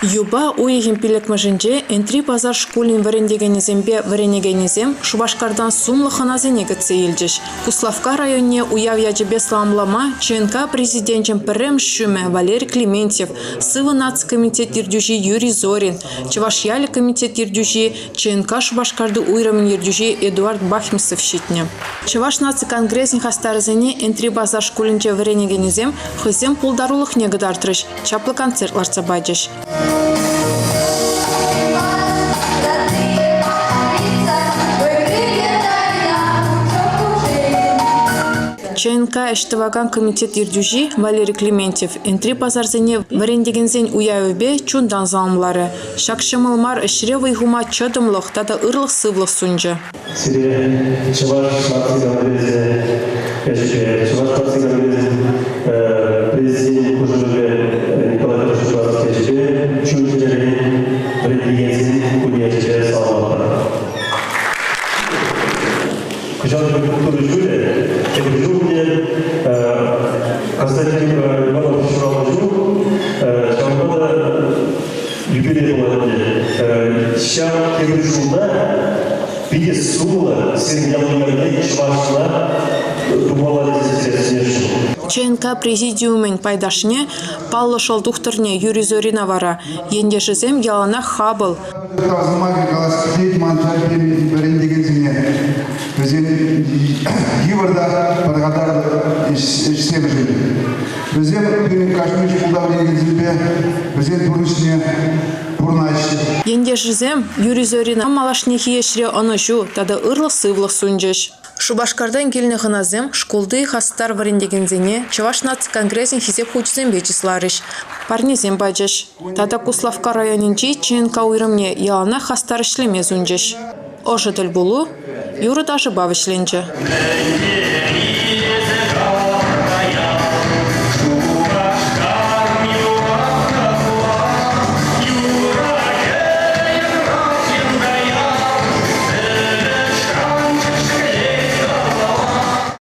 Юба уйхин пилек мажинже энтри базар школин варендегенезембе варенегенезем Шубашкардан сумлы ханазене гыцеилжеш. Куславка районе уяв яжебе саламлама ЧНК президентчен піррем шуме Валерий Клементьев, Сывы нацкомитет ирдюжи Юрий Зорин, Чувашьялі комитет ирдюжи ЧНК Шубашкарды уйрамын ирдюжи Эдуард Бахмисов щитне. Чуваш наци конгрессин хастарызене энтри базар школинже варенегенезем хызем пулдарулых негыдартырыш, чаплы концертларца баджеш. ЧНК Эштываган комитет ирдюжи Валерий Клементьев энтри базарзене варендегензен уявыбе чундан заумлары. Шакшымылмар эшре вайгума чыдымлық тада ырлық сывлық сунжы. ЧНК президиумен пайдашне Палло Шолдухтырне Юрий Зорина вара. Ендешізем ялана хабыл. Ендешізем Юрий Зорина малашне хиешре оножу, тада ырлық сывлық сунжеш. Шубашкардан келіне ғыназем школды хастар варендегензене Чуваш наци конгрессин хизеп хучзем бечисларыш. Парнезем баджеш. Тада Куславка районинчи ЧНК уйрымне ялана хастар ишлеме зунжеш. Ожыдыл булу, юры даже бавышленже.